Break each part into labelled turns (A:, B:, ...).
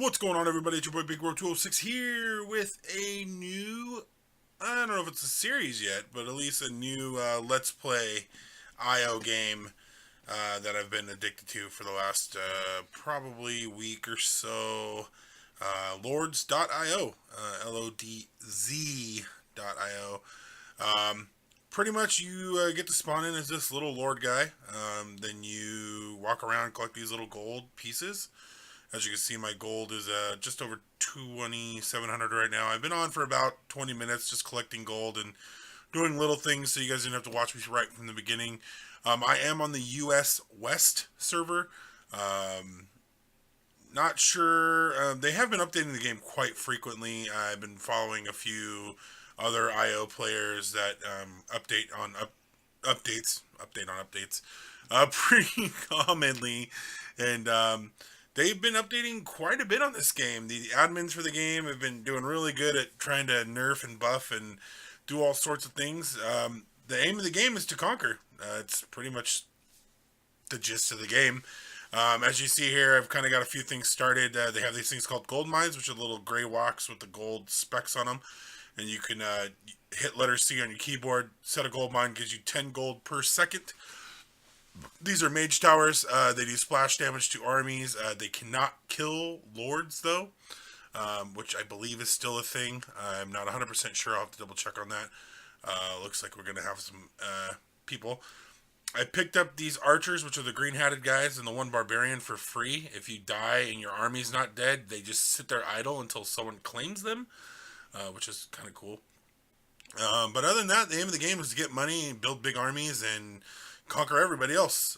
A: What's going on, everybody? It's your boy Big206 here with a new, I don't know if it's a series yet, but at least a new Let's Play IO game that I've been addicted to for the last probably week or so. Lords.io, LODZ.io. Pretty much you get to spawn in as this little Lord guy. Then you walk around and collect these little gold pieces. As you can see, my gold is just over 2,700 right now. I've been on for about 20 minutes just collecting gold and doing little things so you guys didn't have to watch me right from the beginning. I am on the US West server. Not sure. They have been updating the game quite frequently. I've been following a few other IO players that update on updates pretty commonly. And they've been updating quite a bit on this game. The admins for the game have been doing really good at trying to nerf and buff and do all sorts of things. The aim of the game is to conquer. It's pretty much the gist of the game. As you see here, I've kind of got a few things started. They have these things called gold mines, which are little gray walks with the gold specks on them. And you can hit letter C on your keyboard. Set a gold mine gives you 10 gold per second. These are mage towers. They do splash damage to armies. They cannot kill lords, though, which I believe is still a thing. I'm not 100% sure. I'll have to double check on that. Looks like we're going to have some people. I picked up these archers, which are the green-hatted guys, and the one barbarian for free. If you die and your army's not dead, they just sit there idle until someone claims them, which is kind of cool. But other than that, the aim of the game is to get money, build big armies, and conquer everybody else.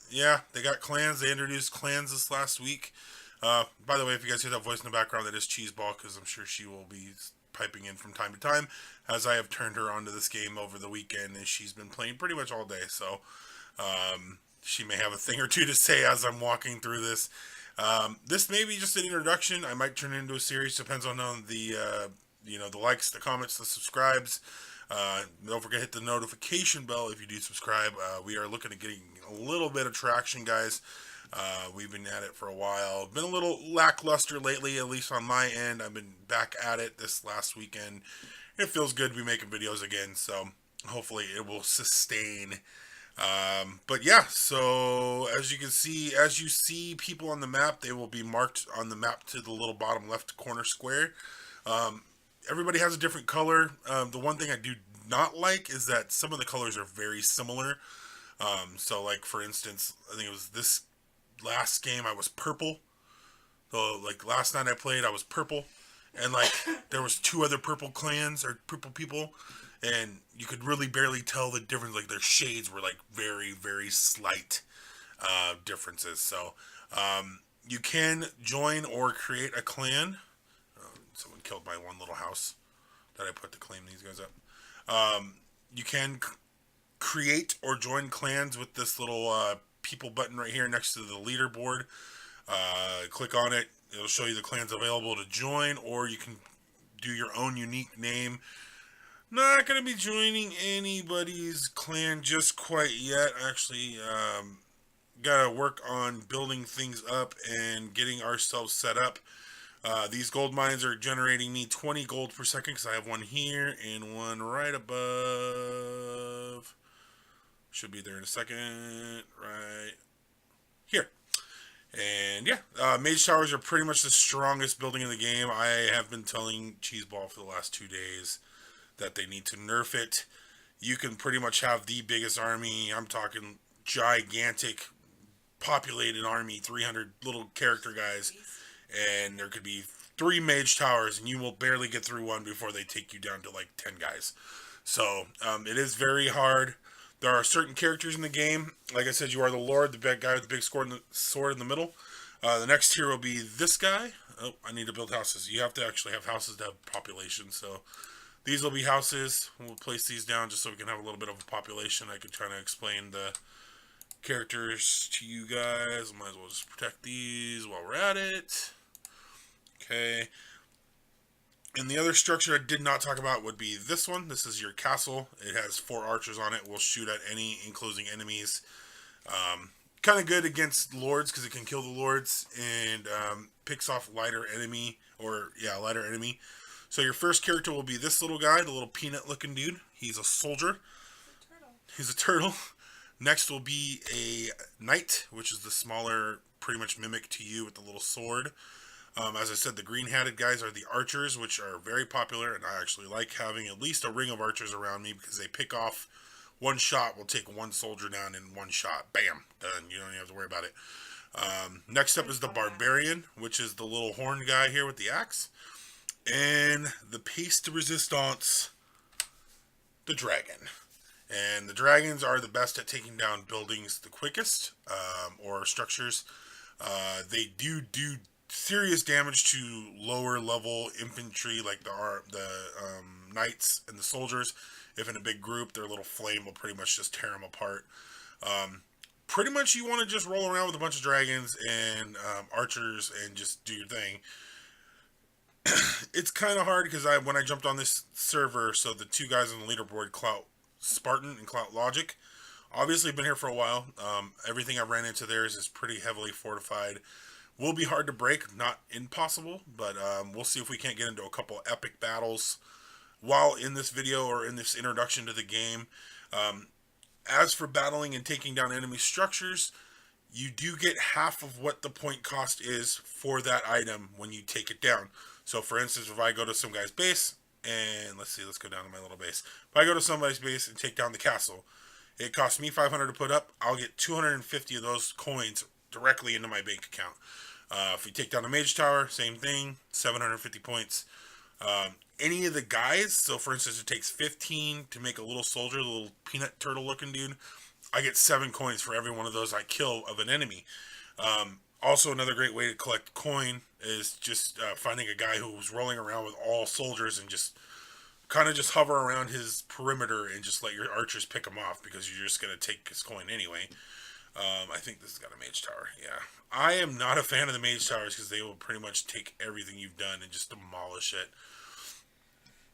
A: Yeah, they got clans. They introduced clans this last week. By the way, if you guys hear that voice in the background, that is Cheeseball, because I'm sure she will be piping in from time to time, as I have turned her onto this game over the weekend, and she's been playing pretty much all day, so she may have a thing or two to say as I'm walking through this. This may be just an introduction. I might turn it into a series. Depends on the the likes, the comments, the subscribes. Don't forget to hit the notification bell if you do subscribe. We are looking at getting a little bit of traction, guys. We've been at it for a while. Been a little lackluster lately, at least on my end. I've been back at it this last weekend. It feels good to be making videos again, so hopefully it will sustain. But yeah, so as you can see, as you see people on the map, they will be marked on the map to the little bottom left corner square. Everybody has a different color. The one thing I do not like is that some of the colors are very similar. So like for instance, I think it was this last game I was purple. So like last night I played, I was purple, and like there was two other purple clans or purple people, and you could really barely tell the difference. Like their shades were like very, very slight differences. So you can join or create a clan. Someone killed my one little house that I put to claim these guys up. You can create or join clans with this little people button right here next to the leaderboard. Click on it. It'll show you the clans available to join, or you can do your own unique name. Not going to be joining anybody's clan just quite yet. Actually, got to work on building things up and getting ourselves set up. These gold mines are generating me 20 gold per second because I have one here and one right above. Should be there in a second. Right here. And yeah, mage towers are pretty much the strongest building in the game. I have been telling Cheeseball for the last 2 days that they need to nerf it. You can pretty much have the biggest army. I'm talking gigantic populated army, 300 little character guys. And there could be 3 mage towers, and you will barely get through one before they take you down to like 10 guys. So it is very hard. There are certain characters in the game. Like I said, you are the Lord, the big guy with the big sword in the middle. The next tier will be this guy. Oh, I need to build houses. You have to actually have houses to have population. So these will be houses. We'll place these down just so we can have a little bit of a population. I could try to explain the characters to you guys. Might as well just protect these while we're at it. Okay. And the other structure I did not talk about would be this one. This is your castle. It has 4 archers on it. We'll shoot at any enclosing enemies. kind of good against lords because it can kill the lords and picks off lighter enemy lighter enemy. So your first character will be this little guy, the little peanut looking dude. He's a soldier. He's a turtle. Next will be a knight, which is the smaller, pretty much mimic to you with the little sword. As I said, the green-hatted guys are the archers, which are very popular, and I actually like having at least a ring of archers around me because they pick off one shot, will take one soldier down in one shot. Bam, done. You don't even have to worry about it. Next up is the Barbarian, which is the little horned guy here with the axe. And the piece de resistance, the dragon. And the dragons are the best at taking down buildings the quickest, or structures. They do serious damage to lower level infantry, like the knights and the soldiers. If in a big group, their little flame will pretty much just tear them apart. Pretty much you want to just roll around with a bunch of dragons and archers and just do your thing. It's kind of hard because when I jumped on this server, so the two guys on the leaderboard, Clout Spartan and Clout Logic, obviously been here for a while. Everything I ran into theirs is pretty heavily fortified. Will be hard to break, not impossible, but we'll see if we can't get into a couple epic battles while in this video or in this introduction to the game. As for battling and taking down enemy structures, you do get half of what the point cost is for that item when you take it down. So for instance, if I go to some guy's base, and let's go down to my little base. If I go to somebody's base and take down the castle, it costs me 500 to put up. I'll get 250 of those coins directly into my bank account. If you take down a mage tower, same thing, 750 points. Any of the guys, so for instance, it takes 15 to make a little soldier, the little peanut turtle looking dude. I get 7 coins for every one of those I kill of an enemy. Also, another great way to collect coin is just finding a guy who's rolling around with all soldiers and just kind of just hover around his perimeter and just let your archers pick him off because you're just going to take his coin anyway. I think this has got a mage tower. Yeah. I am not a fan of the mage towers because they will pretty much take everything you've done and just demolish it.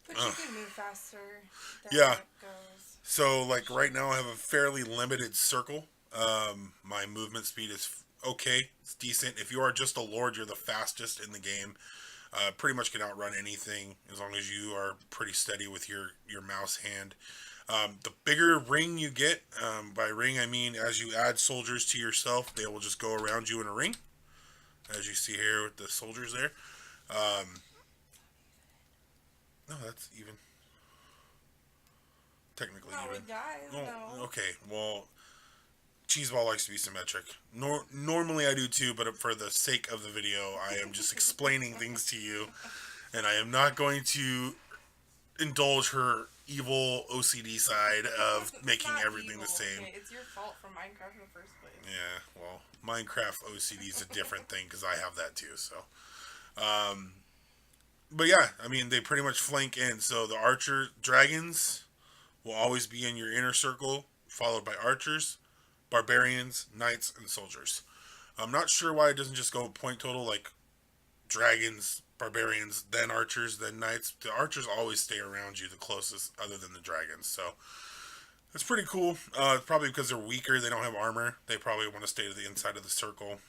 B: But you can move faster.
A: Yeah. So, like, right now I have a fairly limited circle. My movement speed is okay. It's decent. If you are just a lord, you're the fastest in the game. Pretty much can outrun anything as long as you are pretty steady with your mouse hand. The bigger ring you get, by ring I mean as you add soldiers to yourself, they will just go around you in a ring. As you see here with the soldiers there. No, that's even. Technically
B: not
A: even.
B: with guys, no.
A: Okay, well, Cheeseball likes to be symmetric. Normally I do too, but for the sake of the video, I am just explaining things to you, and I am not going to indulge her evil OCD side of making everything
B: evil,
A: the same.
B: Okay? It's your fault for Minecraft in the first place.
A: Yeah, well, Minecraft OCD is a different thing because I have that too. So, but yeah, I mean they pretty much flank in. So the archer dragons will always be in your inner circle, followed by archers, barbarians, knights, and soldiers. I'm not sure why it doesn't just go point total like dragons, barbarians, then archers, then knights. The archers always stay around you the closest other than the dragons. So it's pretty cool. Probably because they're weaker, they don't have armor. They probably want to stay to the inside of the circle.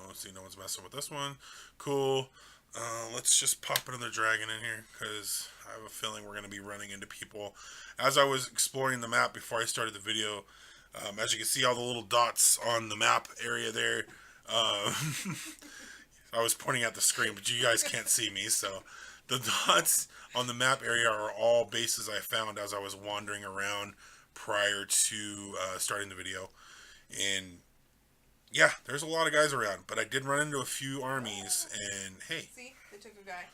A: Let's see, no one's messing with this one. Cool. Let's just pop another dragon in here because I have a feeling we're going to be running into people. As I was exploring the map before I started the video, as you can see all the little dots on the map area there, I was pointing at the screen, but you guys can't see me, so the dots on the map area are all bases I found as I was wandering around prior to starting the video. And yeah, there's a lot of guys around, but I did run into a few armies, and hey.
B: See, they took a guy.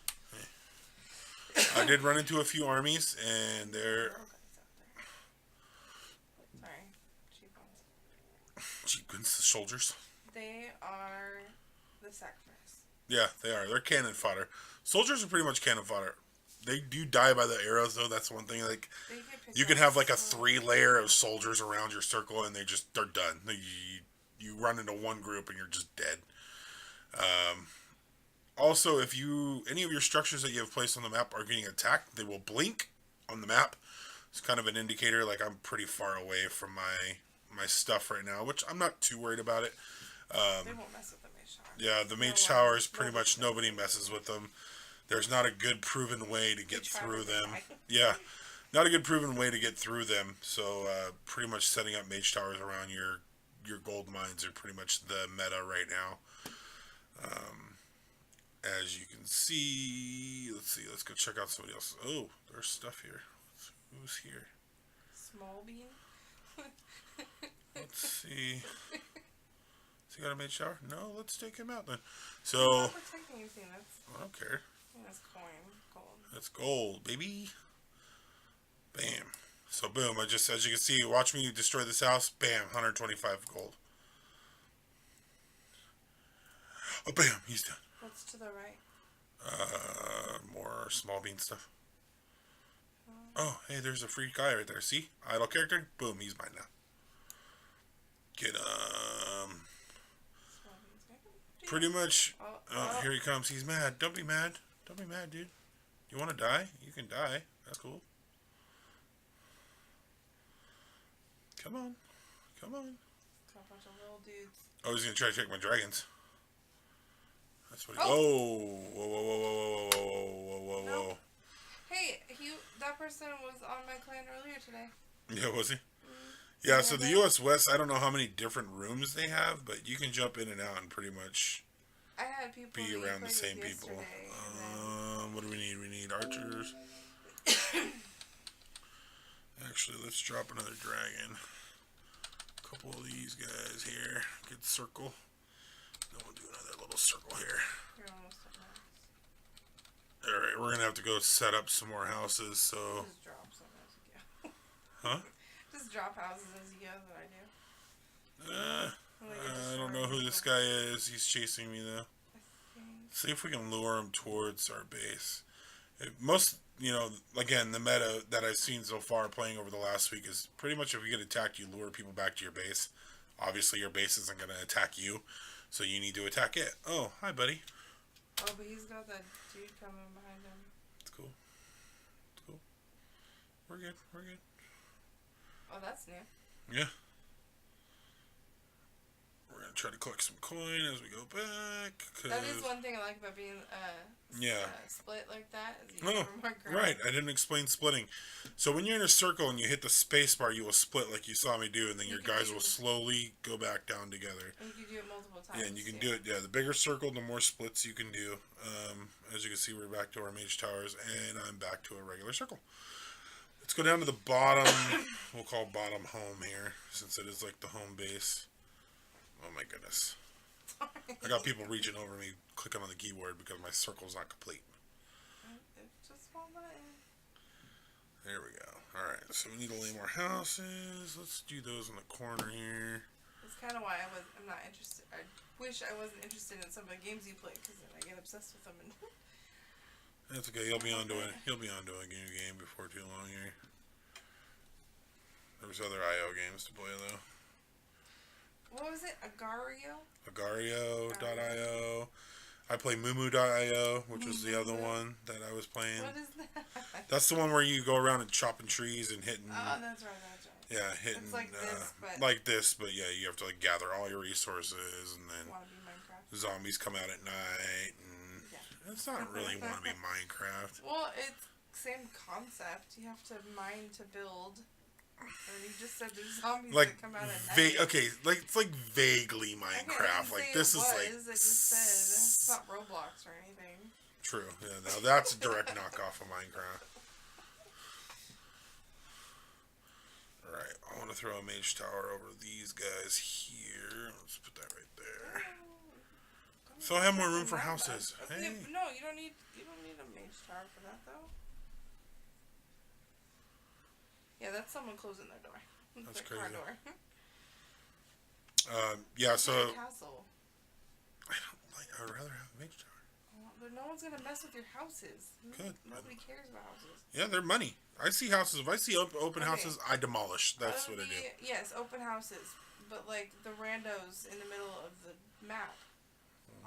A: I did run into a few armies, and they're...
B: Sorry, cheap ones.
A: Cheap ones, the soldiers.
B: They are the sacrifice.
A: Yeah, they are. They're cannon fodder. Soldiers are pretty much cannon fodder. They do die by the arrows, though. That's one thing. Like, you can have like a 3-layer of soldiers around your circle, and they're done. You run into one group, and you're just dead. Also, if any of your structures that you have placed on the map are getting attacked, they will blink on the map. It's kind of an indicator, like I'm pretty far away from my stuff right now, which I'm not too worried about it.
B: They won't mess with the mage tower.
A: Yeah, the mage towers, pretty much nobody messes with them. There's not a good proven way to get through them. Yeah, not a good proven way to get through them. So pretty much setting up mage towers around your gold mines are pretty much the meta right now. As you can see, let's go check out somebody else. Oh, there's stuff here. Who's here?
B: Small bean?
A: Let's see. Has he got a mage tower? No, let's take him out then. So,
B: Not protecting anything.
A: I don't care.
B: That's coin. Gold.
A: That's gold, baby. Bam. So, boom. As you can see, watch me destroy this house. Bam, 125 gold. Oh, bam, he's done.
B: What's to the right?
A: More small bean stuff. Oh, hey, there's a free guy right there. See? Idle character. Boom, he's mine now. Get pretty much. Here he comes. He's mad. Don't be mad. Don't be mad, dude. You want to die? You can die. That's cool. Come on. Come on.
B: Got a bunch of little dudes.
A: Oh, he's going to try to take my dragons. That's what he... Oh! Whoa, whoa, whoa, whoa, whoa, whoa, whoa, whoa, whoa.
B: Hey, that person was on my clan earlier today.
A: Yeah, was he? Yeah, so the U.S. West, I don't know how many different rooms they have, but you can jump in and out and pretty much
B: I had people
A: be around the same people. What do we need? We need archers. Actually, let's drop another dragon. A couple of these guys here. Good circle. Then we'll do another little circle here.
B: You're almost at max.
A: Alright, we're going to have to go set up some more houses, so...
B: Just drop some as you go.
A: Huh?
B: Just drop houses as you go that I do.
A: I don't know who this guy is. He's chasing me, though. See if we can lure him towards our base. Again, the meta that I've seen so far playing over the last week is pretty much if you get attacked, you lure people back to your base. Obviously, your base isn't going to attack you, so you need to attack it. Oh, hi, buddy.
B: Oh, but he's got that dude coming behind him.
A: It's cool. It's cool. We're good. We're good.
B: Oh, that's new.
A: Yeah. We're going to try to collect some coin as we go back.
B: That is one thing I like about being split like that. Is you more ground.
A: Right. I didn't explain splitting. So when you're in a circle and you hit the space bar, you will split like you saw me do, and then your guys will slowly go back down together.
B: And you can do it multiple times.
A: Yeah, and you can do it. Yeah, the bigger circle, the more splits you can do. As you can see, we're back to our mage towers, and I'm back to a regular circle. Let's go down to the bottom. We'll call bottom home here, since it is like the home base. Oh my goodness. I got people reaching over me, clicking on the keyboard because my circle's not complete.
B: It's just one button.
A: There we go. Alright, so we need to lay more houses. Let's do those in the corner here.
B: That's kind of why I'm not interested. I wish I wasn't interested in some of the games you play, because then I get obsessed with them. And
A: that's okay. He'll be on to a new game before too long here. There's other IO games to play though.
B: What was it? Agario?
A: Agario.io. I play Mumu.io, which was the other one that I was playing.
B: What is that?
A: That's the one where you go around and chopping trees and hitting.
B: Oh, that's right.
A: Yeah, hitting. It's
B: like this,
A: but yeah, you have to like gather all your resources, and then zombies come out at night, and it's not really want to be Minecraft.
B: Well, it's same concept. You have to mine to build. And you just said there's zombies that come out at night.
A: Okay, it's like vaguely Minecraft.
B: Like
A: this is like.
B: I just said it's not Roblox or anything.
A: True. Yeah, no, that's a direct knockoff of Minecraft. Alright, I want to throw a mage tower over these guys here. Let's put that right there. So I have more room for houses. Hey.
B: No, you don't need a mage tower for that though. Yeah, that's someone closing their door.
A: That's
B: their
A: crazy.
B: Car door.
A: Yeah, so
B: castle.
A: I would rather have a mage tower.
B: But no one's gonna mess with your houses.
A: Good.
B: Nobody cares about houses.
A: Yeah, they're money. I see houses. If I see open houses, I demolish. That's what I do.
B: Yes, open houses. But like the randos in the middle of the map.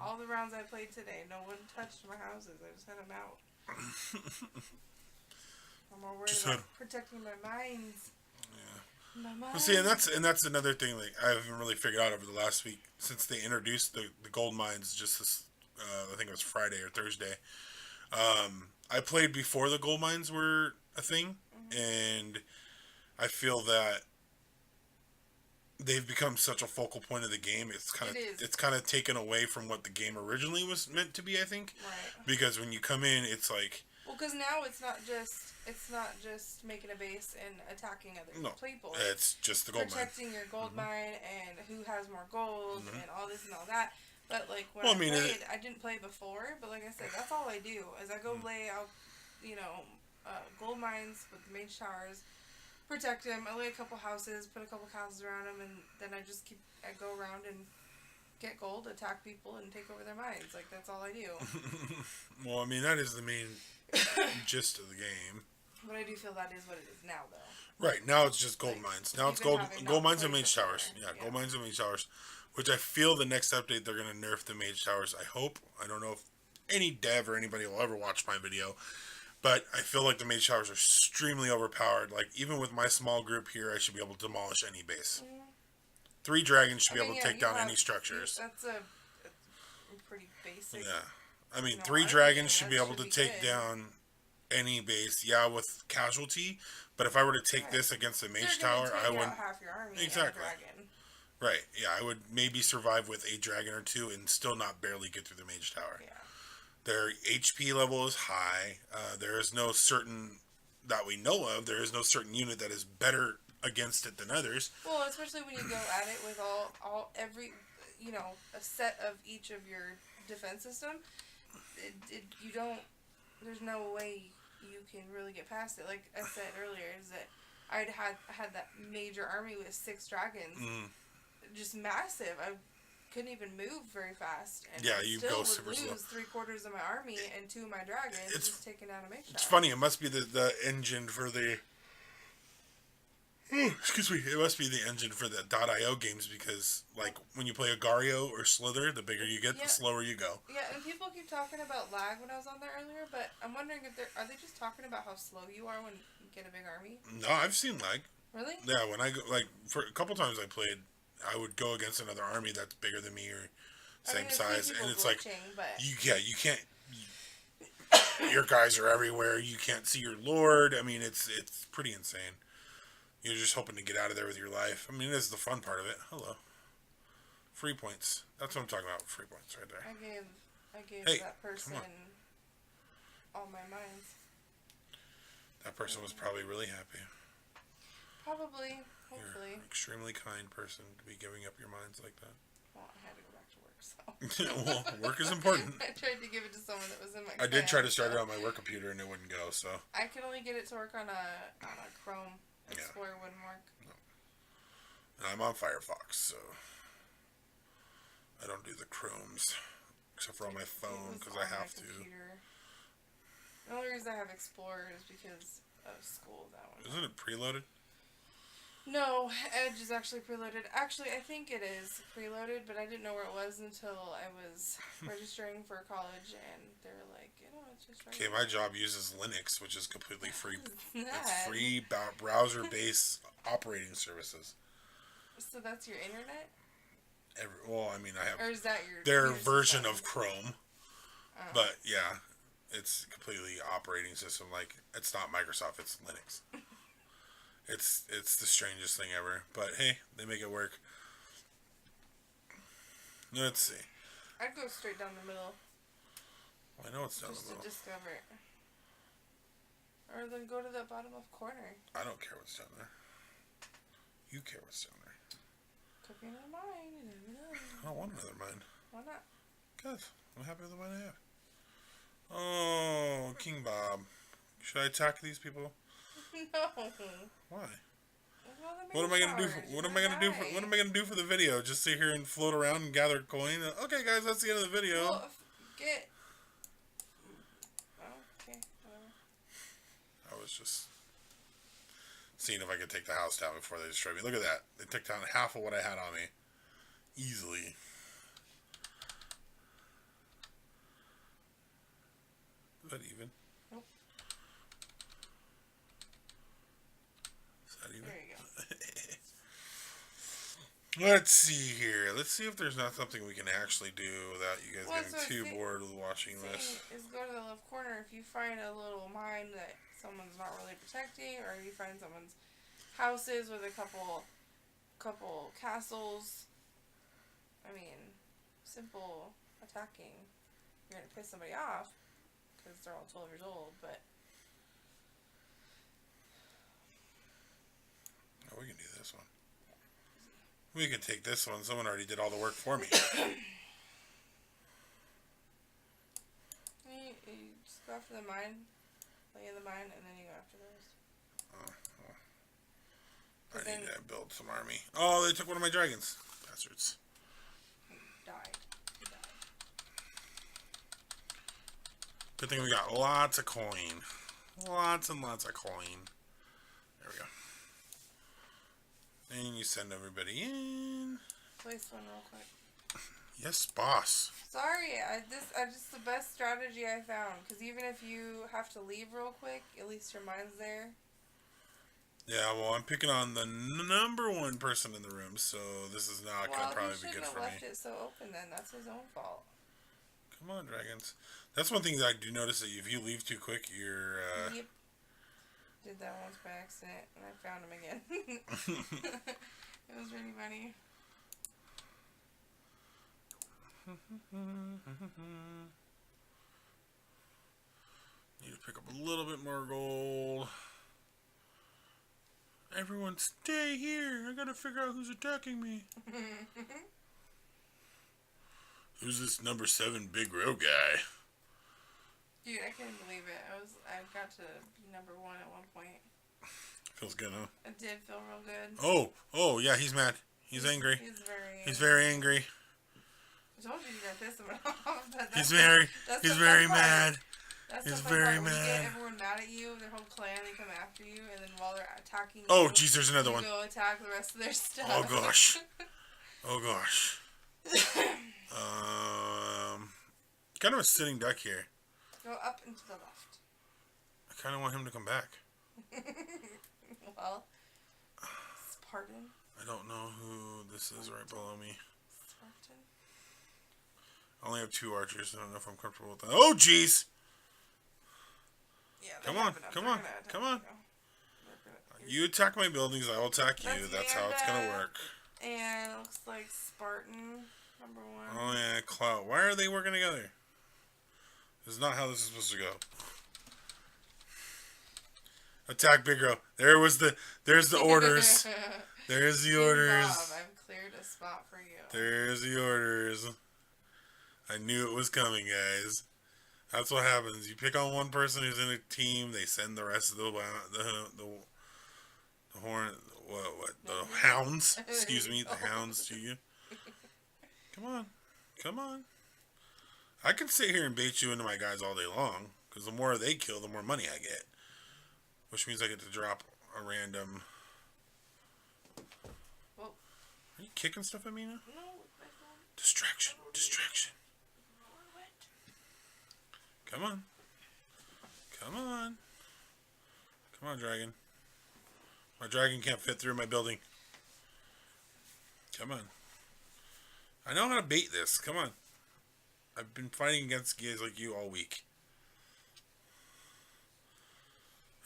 B: All the rounds I played today, no one touched my houses. I just had them out. I'm more worried about protecting my mines.
A: Yeah.
B: My
A: Well, see, and
B: mind.
A: that's another thing like I haven't really figured out over the last week since they introduced the gold mines. Just this, I think it was Friday or Thursday. I played before the gold mines were a thing,
B: Mm-hmm.
A: and I feel that they've become such a focal point of the game.
B: It is.
A: It's kind of taken away from what the game originally was meant to be. I think
B: Right.
A: because when you come in, it's like
B: Well, because now it's not just making a base and attacking other
A: no,
B: people.
A: it's just the gold mine.
B: Protecting your gold mine and who has more gold
A: Mm-hmm.
B: and all this and all that. But like when
A: Well,
B: I
A: I mean,
B: played, I didn't play before. But like I said, that's all I do is I go lay out, you know, gold mines with the mage towers, protect them. I lay a couple houses, put a couple houses around them, and then I go around and get gold, attack people, and take over their mines. Like that's all I do.
A: Well, I mean, that is the main gist of the game.
B: But I do feel that is what it is now, though.
A: Right, now it's just gold
B: Like,
A: mines. Now it's
B: even
A: gold
B: having
A: gold
B: not
A: mines and
B: played
A: mage
B: before,
A: towers. Yeah,
B: yeah.
A: gold mines and mage towers. Which I feel the next update they're gonna nerf the mage towers. I hope. I don't know if any dev or anybody will ever watch my video. But I feel like the mage towers are extremely overpowered. Like even with my small group here, I should be able to demolish any base.
B: Mm.
A: 3 dragons should
B: I
A: be
B: mean,
A: able to
B: yeah,
A: take
B: you
A: down
B: have-
A: any structures.
B: That's a pretty basic.
A: Yeah. I mean,
B: No,
A: 3
B: I
A: dragons
B: think
A: should be
B: that
A: able to
B: should be
A: take
B: good.
A: down any base. Yeah, with casualty. But if I were to take
B: Right.
A: this against a mage
B: They're gonna
A: tower,
B: take
A: I
B: out
A: wouldn't.
B: half your army.
A: Exactly.
B: And a dragon.
A: Right. Yeah, I would maybe survive with a dragon or 2 and still not barely get through the mage tower.
B: Yeah.
A: Their HP level is high. There is no certain that we know of. There is no certain unit that is better against it than others.
B: Well, especially when you go at it with every, a set of each of your defense system. You don't. There's no way you can really get past it. Like I said earlier, is that I had that major army with 6 dragons, just massive. I couldn't even move very fast, and
A: Yeah,
B: I
A: you
B: still
A: go
B: would
A: super
B: lose
A: slow.
B: 3/4 of my army and 2 of my dragons
A: It's-
B: just taking down a mage
A: It's
B: tower.
A: funny. It must be the engine for the. Excuse me. It must be the engine for the .io games because, like, when you play Agario or Slither, the bigger you get,
B: Yeah.
A: the slower you go.
B: Yeah, and people keep talking about lag when I was on there earlier, but I'm wondering if are they just talking about how slow you are when you get a big army?
A: No, I've seen lag.
B: Really?
A: Yeah, when I go, like, for a couple times I played, I would go against another army that's bigger than me or same
B: I've seen
A: size,
B: people
A: and it's like,
B: glitching, but
A: you can't. Your guys are everywhere. You can't see your lord. I mean, it's pretty insane. You're just hoping to get out of there with your life. I mean, this is the fun part of it. Hello. Free points. That's what I'm talking about. Free points right there.
B: I gave
A: Hey,
B: that person
A: come on.
B: all my mines.
A: That person was probably really happy.
B: Probably,
A: You're
B: hopefully.
A: an extremely kind person to be giving up your minds like that.
B: Well, I had to go back to work, so.
A: Well, work is important.
B: I tried to give it to someone that was in my.
A: I did try to
B: clan,
A: start
B: so
A: it on my work computer and it wouldn't go. So
B: I could only get it to work on a Chrome. Explorer wouldn't work.
A: and I'm on Firefox, so I don't do the Chromes except for on my phone
B: It was
A: because
B: on
A: I
B: my
A: have to.
B: computer. The only reason I have Explorer is because of school. That one.
A: Isn't it preloaded?
B: No, Edge is actually preloaded. Actually, I think it is preloaded, but I didn't know where it was until I was registering for college, and they're like, it's just right.
A: Okay, my job uses Linux, which is completely free.
B: It's
A: It's free browser-based operating services.
B: So that's your internet,
A: Well, I mean, I have
B: or is that your
A: their
B: computer
A: version
B: system?
A: of Chrome,
B: Oh.
A: but yeah, it's completely operating system. Like it's not Microsoft, it's Linux. It's the strangest thing ever, but hey, they make it work. Let's see.
B: I'd go straight down the middle
A: I know it's down the
B: just
A: middle.
B: to discover it, or then go to the bottom left corner.
A: I don't care what's down there. You care what's down there.
B: Could be another mine. You never know.
A: I don't want another mine.
B: Why not?
A: Good. I'm happy with the mine I have. Oh, King Bob. Should I attack these people?
B: No.
A: Why?
B: Well,
A: What am I gonna do? What am I gonna do? What am I gonna do for the video? Just sit here and float around and gather coin? Okay, guys, that's the end of the video.
B: Well, get. Oh, okay, whatever.
A: I was just seeing if I could take the house down before they destroy me. Look at that. They took down half of what I had on me. Easily. Is that even?
B: Nope.
A: Is that even?
B: There you go.
A: Let's see here. Let's see if there's not something we can actually do without you guys
B: Well,
A: getting
B: so
A: too bored with watching this.
B: is go to the left corner. If you find a little mine that someone's not really protecting, or you find someone's houses with a couple castles. I mean, simple attacking. You're gonna piss somebody off because they're all 12 years old, but
A: Oh, we can do this one. We can take this one. Someone already did all the work for me.
B: you just go after the mine, lay in the mine, and then you go after those.
A: I need to build some army. Oh, they took one of my dragons. Bastards.
B: He died.
A: Good thing we got lots of coin. Lots and lots of coin. There we go. And you send everybody in.
B: Place one real quick.
A: Yes, boss.
B: Sorry, I just the best strategy I found. Because even if you have to leave real quick, at least your mind's there.
A: Yeah, well, I'm picking on the number one person in the room, so this is not going to probably be good for me.
B: Well, he shouldn't have left it so open then. That's his own fault.
A: Come on, dragons. That's one thing that I do notice, that if you leave too quick, you're...
B: Yep. Did that once by accident, and I found him again. It was really funny.
A: Need to pick up a little bit more gold. Everyone stay here. I gotta figure out who's attacking me. Who's this number 7 big rogue guy?
B: Dude, I couldn't believe it. I got to be number 1 at one point.
A: Feels good, huh?
B: It did feel real good.
A: Oh, yeah, he's mad. He's angry.
B: He's
A: very angry.
B: I told you to piss him off.
A: He's very mad.
B: He's very mad. When you get everyone mad at you, their whole clan, they come after you, and then while they're attacking you,
A: oh, jeez, there's another one.
B: Go attack the rest of their stuff.
A: Oh, gosh. Oh, gosh. Kind of a sitting duck here.
B: Go up and to the left.
A: I kind of want him to come back.
B: Well, Spartan.
A: I don't know who this is right below me.
B: Spartan.
A: I only have 2 archers. I don't know if I'm comfortable with that. Oh, jeez.
B: Yeah,
A: come on. You attack my buildings, I will attack you. That's how it's going to work.
B: And it looks like Spartan, number 1.
A: Oh, yeah, Clout. Why are they working together? This is not how this is supposed to go. Attack Big Girl. There's the orders. There's the orders.
B: Bob, I've cleared a spot for you.
A: There's the orders. I knew it was coming, guys. That's what happens. You pick on one person who's in a team, they send the rest of the hounds. Excuse me, the hounds to you. Come on. I can sit here and bait you into my guys all day long, because the more they kill, the more money I get. Which means I get to drop a random...
B: Well,
A: are you kicking stuff at me now?
B: No.
A: Distraction. Come on, dragon. My dragon can't fit through my building. Come on. I know how to bait this. Come on. I've been fighting against guys like you all week.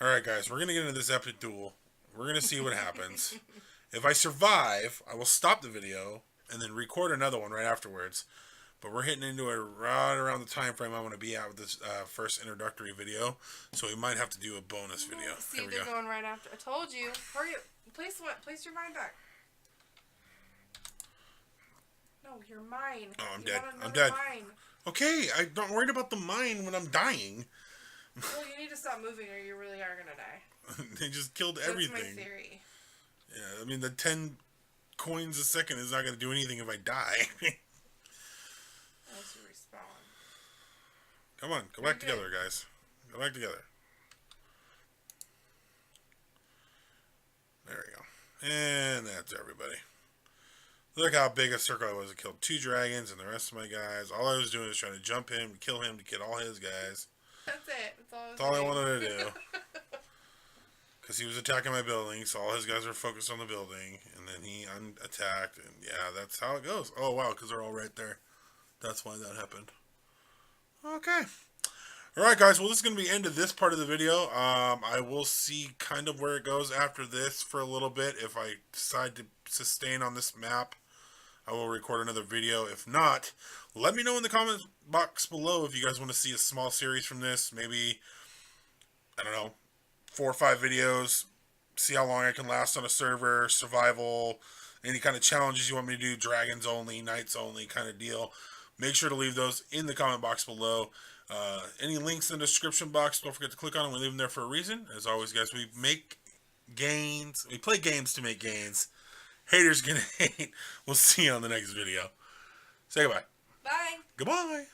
A: Alright, guys. We're going to get into this epic duel. We're going to see what happens. If I survive, I will stop the video and then record another one right afterwards. But we're hitting into it right around the time frame I want to be at with this first introductory video. So we might have to do a bonus video.
B: See, they're going right after. I told you. Hurry up. Place your mine back. No, you're mine.
A: Oh, I'm dead. I'm dead. Mine. Okay, I'm not worried about the mine when I'm dying.
B: Well, you need to stop moving or you really are going to die.
A: They just killed everything.
B: That's my theory.
A: Yeah, I mean, the 10 coins a second is not going to do anything if I die.
B: Unless you respawn.
A: Come on, go back together, guys. Go back together. There we go. And that's everybody. Look how big a circle I was. I killed 2 dragons and the rest of my guys. All I was doing was trying to jump him, kill him, to kill all his guys.
B: That's it.
A: That's all I wanted to do. because he was attacking my building, so all his guys were focused on the building, and then he attacked, and yeah, that's how it goes. Oh wow, because they're all right there. That's why that happened. Okay. Alright guys, well this is going to be the end of this part of the video. I will see kind of where it goes after this for a little bit. If I decide to sustain on this map, I will record another video. If not, let me know in the comment box below if you guys want to see a small series from this. Maybe, I don't know, 4 or 5 videos. See how long I can last on a server, survival, any kind of challenges you want me to do, dragons only, knights only kind of deal. Make sure to leave those in the comment box below. Any links in the description box, don't forget to click on them. We leave them there for a reason. As always, guys, we make gains. We play games to make gains. Haters gonna hate. We'll see you on the next video. Say goodbye.
B: Bye.
A: Goodbye.